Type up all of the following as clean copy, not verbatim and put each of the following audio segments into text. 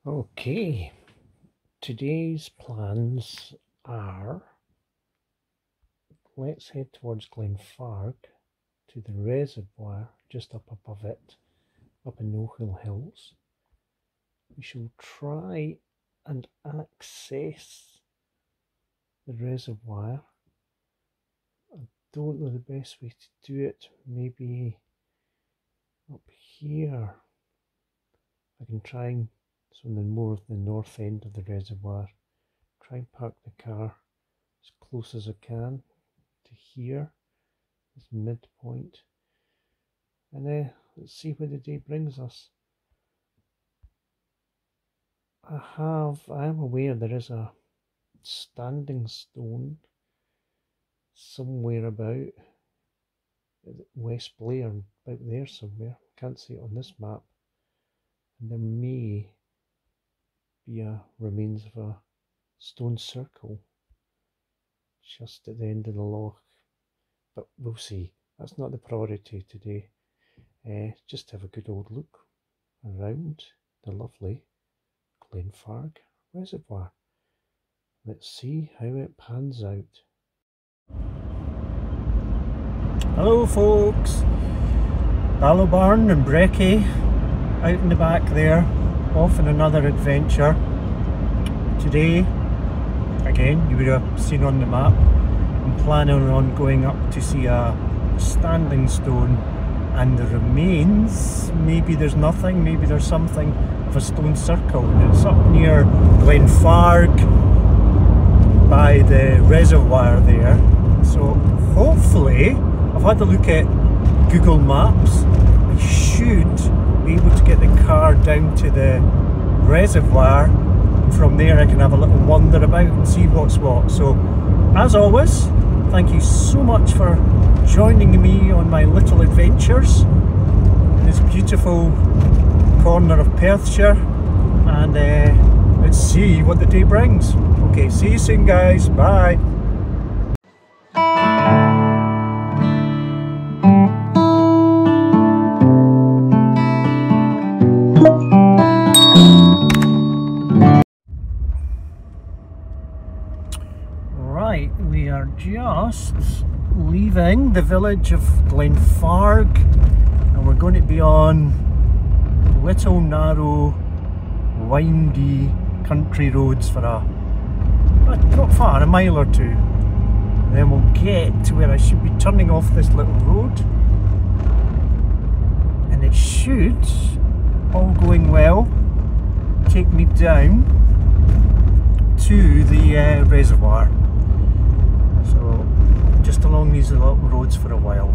Okay, today's plans are, let's head towards Glenfarg to the reservoir just up above it, up in Oakhill Hills. We shall try and access the reservoir. I don't know the best way to do it. Maybe up here. I can try and, so more of the north end of the reservoir, try and park the car as close as I can to here, this midpoint, and let's see where the day brings us. I am aware there is a standing stone somewhere about West Blair, about there somewhere. Can't see it on this map. And there may be a remains of a stone circle just at the end of the loch, but we'll see. That's not the priority today. Just have a good old look around the lovely Glenfarg Reservoir. Let's see how it pans out. Hello folks, Ballowburn and Breckie out in the back there, off on another adventure. Today, again, you would have seen on the map, I'm planning on going up to see a standing stone and the remains. Maybe there's nothing, maybe there's something of a stone circle, and it's up near Glenfarg by the reservoir there. So hopefully, I've had a look at Google Maps, I should be able to get the car down to the reservoir. From there I can have a little wander about and see what's what. So as always, thank you so much for joining me on my little adventures in this beautiful corner of Perthshire, and let's see what the day brings. Okay, see you soon guys, bye. Right, we are just leaving the village of Glenfarg and we're going to be on little narrow windy country roads for not far, a mile or two. And then we'll get to where I should be turning off this little road, and it should, all going well, take me down to the reservoir. So just along these little roads for a while.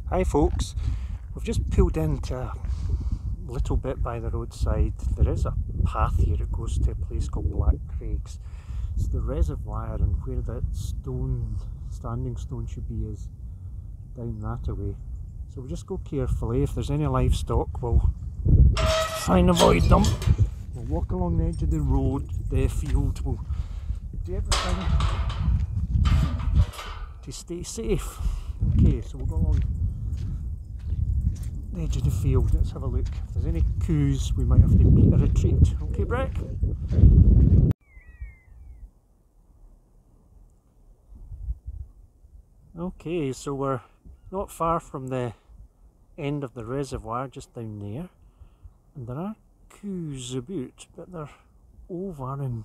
Hi folks, we've just pulled into a little bit by the roadside. There is a path here that goes to a place called Black Craigs. It's the reservoir, and where that standing stone should be is down that away. So we'll just go carefully. If there's any livestock, we'll try and avoid them. We'll walk along the edge of the road, the field. We'll do everything to stay safe. Okay, so we'll go along the edge of the field. Let's have a look. If there's any coos, we might have to beat a retreat. Okay, Breck? Okay, so we're not far from the end of the reservoir, just down there, and there are coos about, but they're over in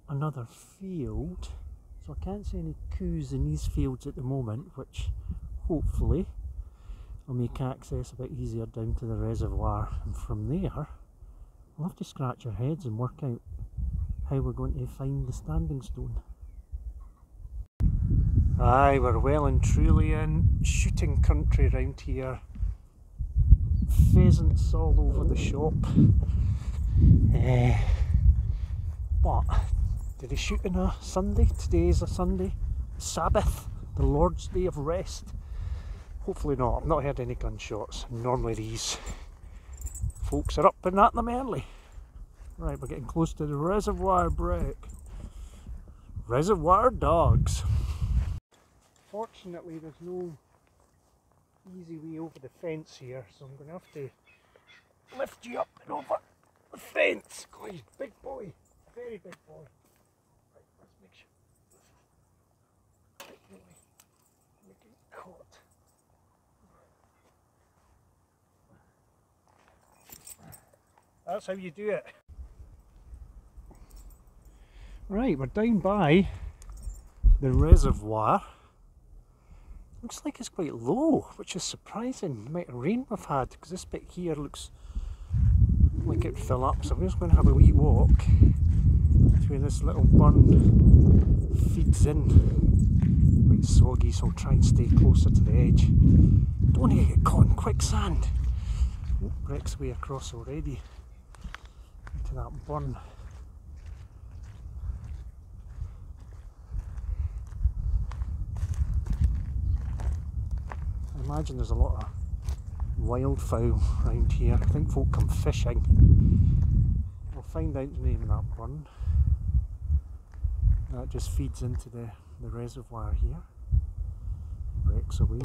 another field, so I can't see any coos in these fields at the moment, which hopefully will make access a bit easier down to the reservoir. And from there we'll have to scratch our heads and work out how we're going to find the standing stone. Aye, we're well and truly in shooting country round here. Pheasants all over the shop. What? Did they shoot on a Sunday? Today is a Sunday. Sabbath, the Lord's Day of Rest. Hopefully not. I've not heard any gunshots. Normally these folks are up and at them early. Right, we're getting close to the reservoir, Breck. Reservoir dogs. Fortunately there's no easy way over the fence here, so I'm going to have to lift you up and over the fence. God, he's a big boy, very big boy. Right, let's make sure. Right, no way. Make it caught. That's how you do it. Right, we're down by the reservoir. Looks like it's quite low, which is surprising. The amount of rain we've had, because this bit here looks like it'd fill up. So I'm just going to have a wee walk to where this little burn feeds in. Quite soggy, so I'll try and stay closer to the edge. Don't want to get caught in quicksand. Oh, Breck's way across already into that burn. I imagine there's a lot of wildfowl around here. I think folk come fishing. We'll find out the name of that burn. That just feeds into the reservoir here. Breaks away.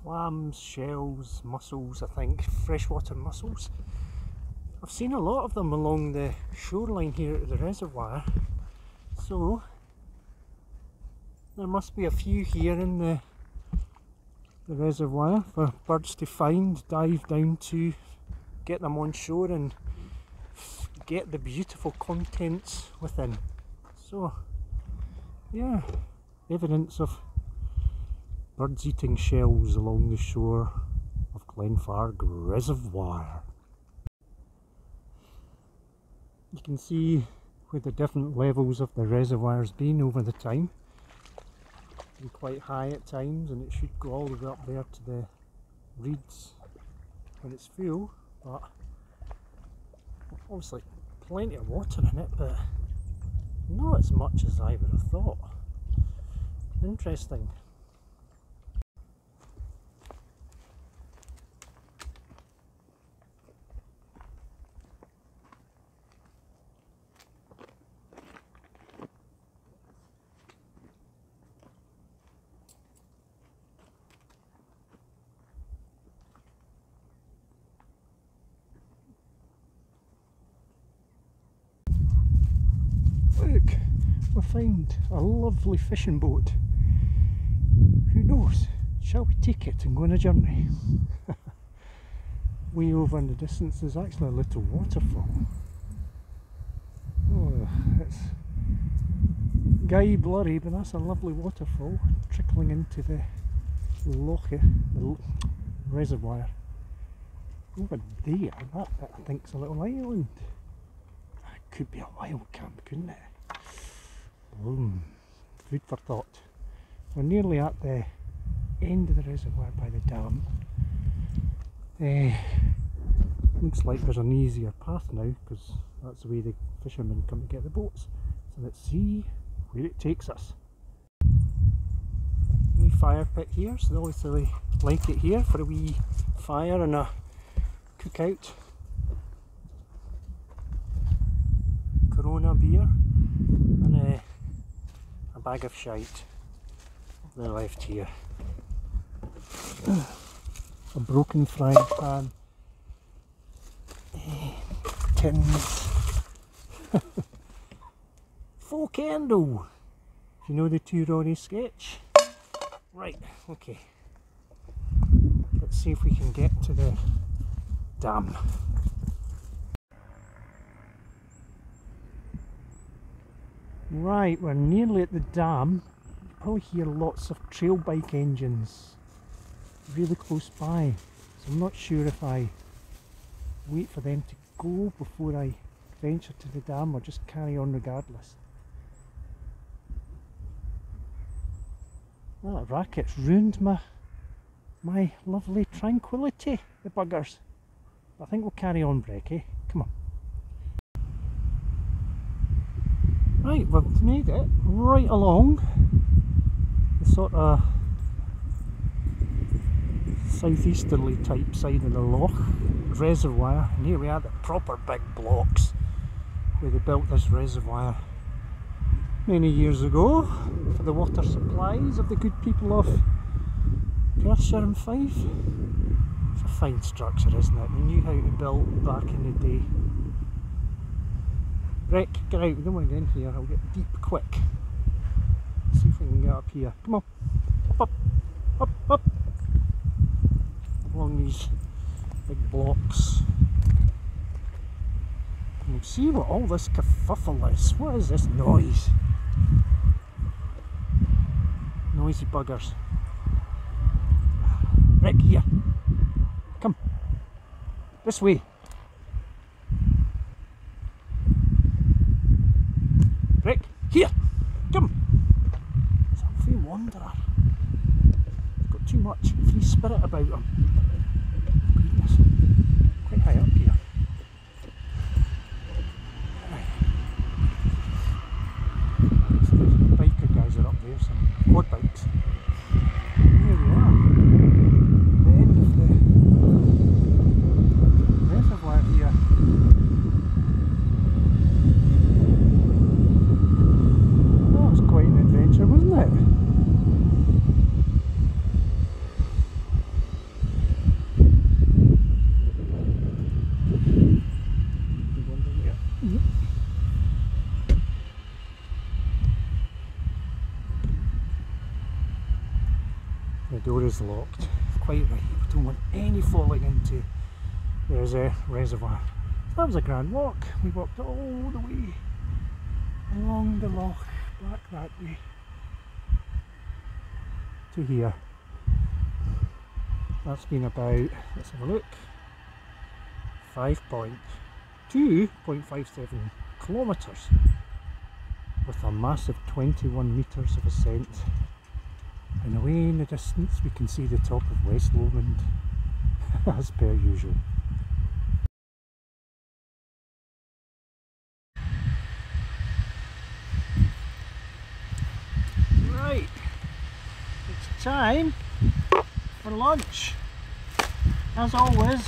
Clams, shells, mussels, I think, freshwater mussels. I've seen a lot of them along the shoreline here at the reservoir, so there must be a few here in the reservoir for birds to find, dive down to, get them on shore and get the beautiful contents within. So yeah, evidence of birds eating shells along the shore of Glenfarg Reservoir. You can see where the different levels of the reservoir's been over the time. Been quite high at times, and it should go all the way up there to the reeds when it's full, but obviously plenty of water in it, but not as much as I would have thought. Interesting. Look, we found a lovely fishing boat. Who knows, shall we take it and go on a journey? Way over in the distance there's actually a little waterfall. Oh, it's guy blurry, but that's a lovely waterfall trickling into the loch, the reservoir. Over there, that bit I think's a little island. That could be a wild camp, couldn't it? Boom. Food for thought. We're nearly at the end of the reservoir by the dam. Looks like there's an easier path now, because that's the way the fishermen come to get the boats. So let's see where it takes us. Wee fire pit here, so they obviously like it here for a wee fire and a cookout. Corona beer and a bag of shite they're left here. A broken frying pan, tins, full candle. Do you know the Two Ronnie sketch? Right, okay. Let's see if we can get to the dam. Right, we're nearly at the dam. You probably hear lots of trail bike engines really close by, so I'm not sure if I wait for them to go before I venture to the dam or just carry on regardless. That racket's ruined my lovely tranquility, the buggers. I think we'll carry on, Brecky. Come on. Right, we've made it right along the sort of southeasterly type side of the loch, reservoir, and here we are, the proper big blocks where they built this reservoir many years ago for the water supplies of the good people of Perthshire and Fife. It's a fine structure, isn't it? They knew how to build back in the day. Rick, get out, we don't want to get in here, I'll get deep quick. See if we can get up here. Come on, up, up, up, up. Along these big blocks. And we'll see what all this kerfuffle is. What is this noise? Noisy buggers. Rick, here. Come. This way. Rick, here. Come. He's a free wanderer. He's got too much free spirit about him. Goodness. Quite high up here. Right. So the biker guys are up there, some quad bikes. Here we are. The end of the reservoir here. That was quite an adventure, wasn't it? The door is locked. Quite right. We don't want any falling into the reservoir. That was a grand walk. We walked all the way along the loch, back that way to here. That's been about, let's have a look, 2.57 kilometres with a massive 21 metres of ascent. And away in the distance we can see the top of West Lowland, as per usual. Right, it's time for lunch. As always,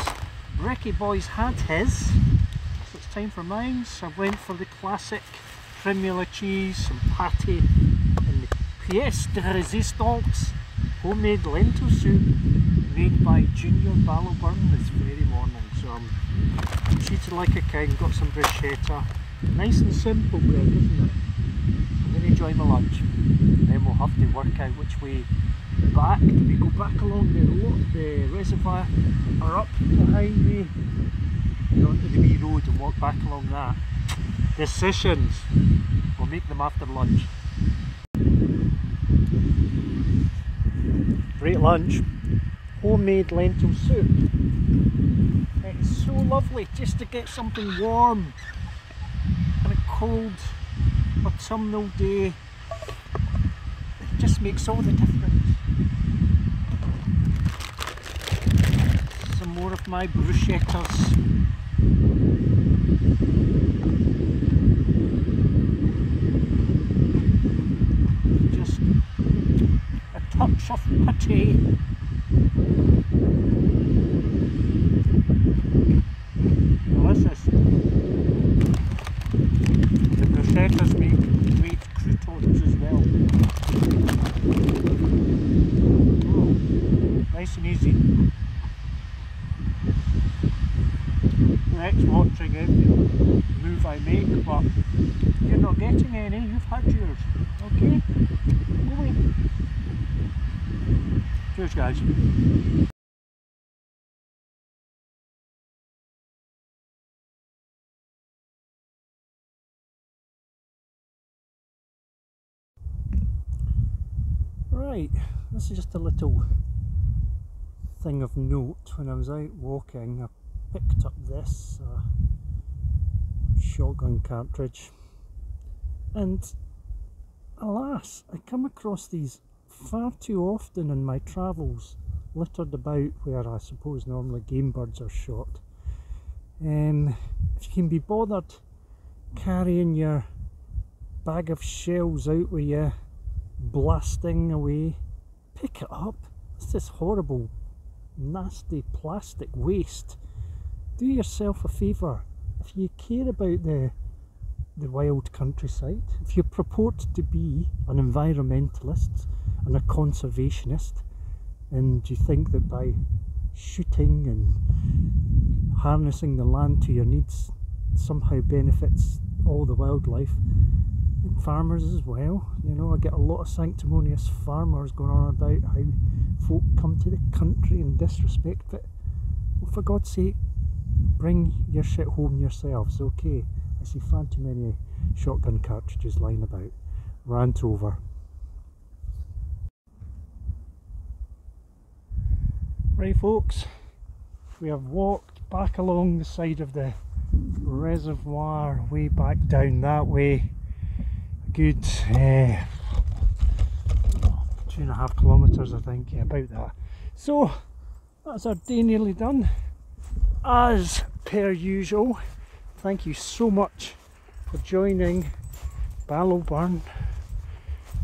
Brecky Boy's had his, so it's time for mine. So I went for the classic Primula cheese, some patty, and the pièce de résistance homemade lentil soup made by Junior Ballowburn this very morning. So I'm treated like a king, got some bruschetta. Nice and simple bread, isn't it? I'm going to enjoy my lunch. And then we'll have to work out which way back. Do we go back along the reservoir or up behind me onto the wee road and walk back along that? Decisions. We'll make them after lunch. Great lunch. Homemade lentil soup. It's so lovely just to get something warm on a cold autumnal day. It just makes all the difference. Some more of my bruschettas. Just a touch of pâté. Delicious. The bruschettas make great croutons as well. Oh, nice and easy. Next watching every move I make, but you're not getting any, you've had yours. Okay? Go away. Cheers guys. Right, this is just a little thing of note. When I was out walking, I picked up this shotgun cartridge, and alas, I come across these far too often in my travels littered about where I suppose normally game birds are shot. If you can be bothered carrying your bag of shells out with you, blasting away, pick it up. It's this horrible, nasty plastic waste. Do yourself a favour. If you care about the wild countryside, if you purport to be an environmentalist and a conservationist, and you think that by shooting and harnessing the land to your needs somehow benefits all the wildlife, and farmers as well. You know, I get a lot of sanctimonious farmers going on about how folk come to the country and disrespect it. Well, for God's sake, bring your shit home yourselves, okay? I see far too many shotgun cartridges lying about. Rant over. Right folks, we have walked back along the side of the reservoir, way back down that way. A good 2.5 kilometres I think, yeah, about that. So that's our day nearly done. As per usual, thank you so much for joining Ballowburn,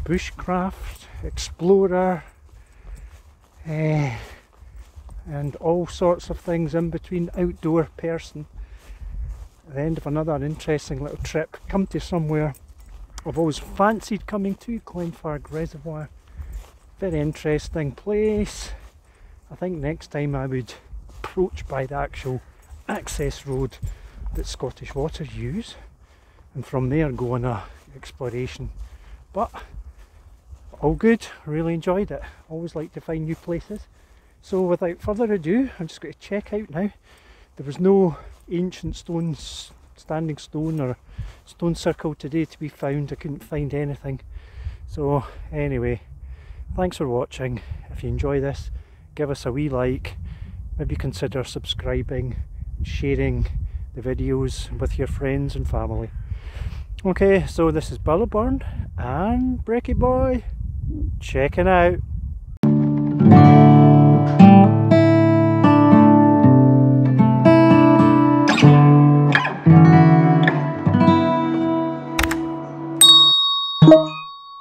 bushcraft, explorer, and all sorts of things in between, outdoor person. At the end of another interesting little trip, come to somewhere I've always fancied coming to, Glenfarg Reservoir. Very interesting place. I think next time I would approach by the actual access road that Scottish Water use, and from there go on a exploration. But all good, really enjoyed it. Always like to find new places. So without further ado, I'm just going to check out now. There was no ancient standing stone or stone circle today to be found. I couldn't find anything. So anyway, thanks for watching. If you enjoy this, give us a wee like, maybe consider subscribing and sharing the videos with your friends and family. Okay, so this is Ballowburn and Brecky Boy checking out.